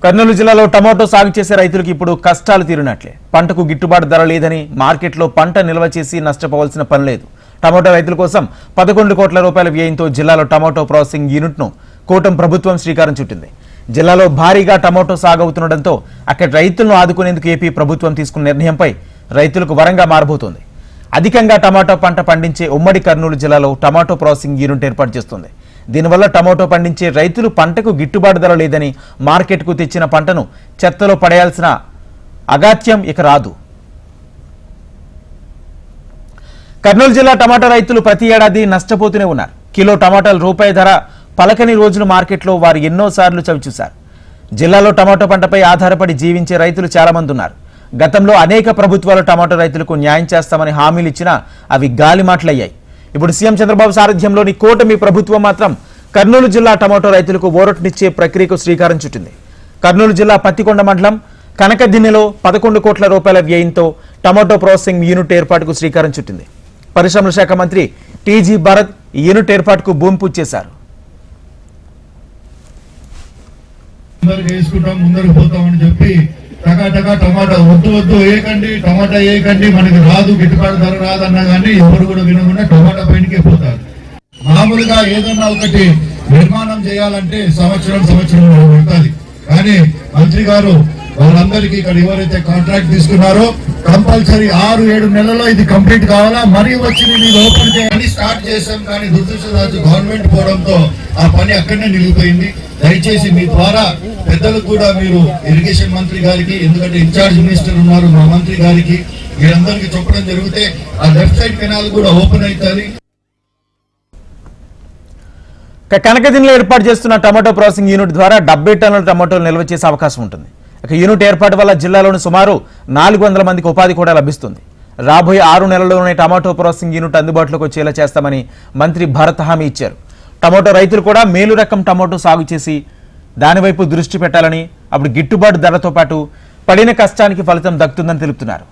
కర్నూలు జిల్లాలో టమాటో సాగు చేసే రైతులకు ఇప్పుడు కష్టాలు తీరినట్లే. పంటకు గిట్టుబాటు ధర లేదని మార్కెట్లో పంట నిల్వ చేసి నష్టపోవాల్సిన పని లేదు. టమాటో రైతుల కోసం 11 కోట్ల రూపాయల వ్యయంతో జిల్లాలో టమాటో ప్రాసెసింగ్ యూనిట్ను కూటమి ప్రభుత్వం శ్రీకారం చుట్టింది. జిల్లాలో భారీగా టమాటో సాగు అవుతుండటంతో అక్కడి రైతులను ఆదుకునేందుకు ఏపీ ప్రభుత్వం తీసుకున్న నిర్ణయంపై రైతులకు వరంగా మారబోతోంది. అధికంగా టమాటో పంట పండించే ఉమ్మడి కర్నూలు జిల్లాలో టమాటో ప్రాసెసింగ్ యూనిట్ ఏర్పాటు చేస్తుంది. దీనివల్ల టమాటో పండించే రైతులు పంటకు గిట్టుబాటు ధర లేదని మార్కెట్కు తెచ్చిన పంటను చెత్తలో పడేయాల్సిన అగాత్యం ఇక రాదు. కర్నూలు జిల్లా టమాటా రైతులు ప్రతి ఏడాది నష్టపోతూనే ఉన్నారు. కిలో టమాటాల రూపాయి ధర పలకని రోజులు మార్కెట్లో వారు ఎన్నోసార్లు చవిచూశారు. జిల్లాలో టమాటో పంటపై ఆధారపడి జీవించే రైతులు చాలా మంది ఉన్నారు. గతంలో అనేక ప్రభుత్వాలు టమాటో రైతులకు న్యాయం చేస్తామని హామీలు ఇచ్చినా అవి గాలి మాటలయ్యాయి. ఇప్పుడు సీఎం చంద్రబాబు సారథ్యంలోని కూటమి ప్రభుత్వం మాత్రం కర్నూలు జిల్లా టమాటో రైతులకు ఊరటనిచ్చే ప్రక్రియకు శ్రీకారం చుట్టింది. కర్నూలు జిల్లా పత్తికొండ మండలం కనకదిన్నెలో 11 కోట్ల రూపాయల వ్యయంతో టమాటో ప్రాసెసింగ్ యూనిట్ ఏర్పాటుకు శ్రీకారం చుట్టింది. పరిశ్రమల శాఖ మంత్రి టీజీ భరత్ ఈ యూనిట్ ఏర్పాటుకు భూమి పూజ చేశారు. టమాటా వద్దు వేయకండి, టమాటా వేయకండి, మనకి రాదు, గిట్టుబాటు ధర రాదన్నా కానీ ఎవరు కూడా వినకుండా టమాటా పైనకే పోతారు. మామూలుగా ఏదన్నా ఒకటి నిర్మాణం చేయాలంటే సంవత్సరం పడుతుంది. కానీ మంత్రి గారు వాళ్ళందరికీ ఇక్కడ ఎవరైతే కాంట్రాక్ట్ తీసుకున్నారో కంపల్సరీ 6-7 నెలల్లో ఇది కంప్లీట్ కావాలా, మరీ వచ్చి ఇది ఓపెన్ చేయాలని స్టార్ట్ చేశాం. కానీ దురదృష్టవశాత్తు గవర్నమెంట్ పోవడంతో ఆ పని అక్కడనే నిలిగిపోయింది. దయచేసి మీ ద్వారా పెద్దలకు కూడా మీరు ఇరిగేషన్ మంత్రి గారికి, ఎందుకంటే ఇన్ఛార్జ్ మినిస్టర్ ఉన్నారు, మా మంత్రి గారికి మీరందరికీ చెప్పడం జరిగితే ఆ లెఫ్ట్ సైడ్ కెనాల్ కూడా ఓపెన్ అవుతుంది. కనకదిన్నెలో ఏర్పాటు చేస్తున్న టమాటో ప్రాసెసింగ్ యూనిట్ ద్వారా 70 టన్నుల టమాటోలు నిల్వ చేసే అవకాశం ఉంటుంది. యూనిట్ ఏర్పాటు వల్ల జిల్లాలోని సుమారు 400 మందికి ఉపాధి కూడా లభిస్తుంది. రాబోయే 6 నెలల్లోనే టమాటో ప్రాసెసింగ్ యూనిట్ అందుబాటులోకి వచ్చేలా చేస్తామని మంత్రి భరత్ హామీ ఇచ్చారు. టమాటో రైతులు కూడా మేలు రకం టమాటో సాగు చేసి దానివైపు దృష్టి పెట్టాలని, అప్పుడు గిట్టుబాటు ధరతో పాటు పడిన కష్టానికి ఫలితం దక్కుతుందని తెలుపుతున్నారు.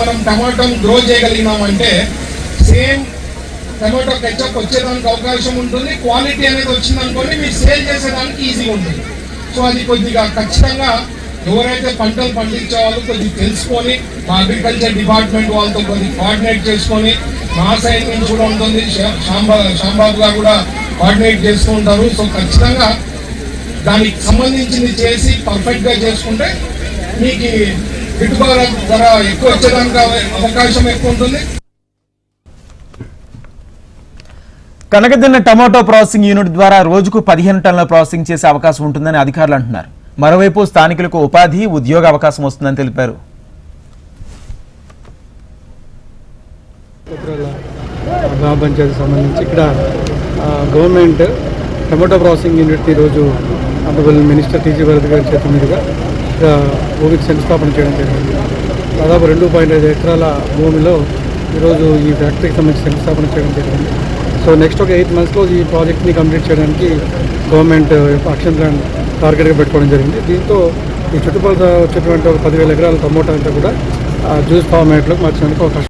మనం టమాటో గ్రో చేయగలిగినామంటే సేమ్ టమాటో కెచప్ వచ్చేదానికి అవకాశం ఉంటుంది. క్వాలిటీ అనేది వచ్చిందనుకోండి మీరు సేల్ చేసేదానికి ఈజీగా ఉంటుంది. సో అది కొద్దిగా ఖచ్చితంగా ఎవరైతే పంటలు పండించే వాళ్ళు కొద్దిగా తెలుసుకొని మా అగ్రికల్చర్ డిపార్ట్మెంట్ వాళ్ళతో కొద్దిగా కోఆర్డినేట్ చేసుకొని మా సైడ్ నుంచి కూడా ఉంటుంది, శ్యాంబాబు గారు కూడా కోఆర్డినేట్ చేస్తూ ఉంటారు. సో ఖచ్చితంగా దానికి సంబంధించింది చేసి పర్ఫెక్ట్గా చేసుకుంటే మీకు గిట్టుబాటు ధర ఎక్కువ వచ్చేదానికి అవకాశం ఎక్కువ ఉంటుంది. కనకదిన్నె టమాటో ప్రాసెసింగ్ యూనిట్ ద్వారా రోజుకు 15 టన్నుల ప్రాసెసింగ్ చేసే అవకాశం ఉంటుందని అధికారులు అంటున్నారు. మరోవైపు స్థానికులకు ఉపాధి, ఉద్యోగ అవకాశం వస్తుందని తెలిపారు. గ్రామ పంచాయతీ సంబంధించి ఇక్కడ గవర్నమెంట్ టమాటో ప్రాసెసింగ్ యూనిట్ ఈరోజు ఆనరబుల్ మినిస్టర్ టీజీ భరత్ గారి చేతుల మీదుగా ఇక్కడ భూమికి శంకుస్థాపన చేయడం జరిగింది. దాదాపు 2.5 ఎకరాల భూమిలో ఈరోజు ఈ ఫ్యాక్టరీకి సంబంధించి శంకుస్థాపన చేయడం జరిగింది. సో నెక్స్ట్ ఒక 8 మంత్స్లో ఈ ప్రాజెక్ట్ని కంప్లీట్ చేయడానికి గవర్నమెంట్ యాక్షన్ ప్లాన్ టార్గెట్గా పెట్టుకోవడం జరిగింది. దీంతో ఈ చుట్టుపక్కల వచ్చేటువంటి ఒక 10,000 ఎకరాల టమోటా అంతా కూడా జ్యూస్ ఫార్మేట్లోకి మార్చడానికి అవకాశం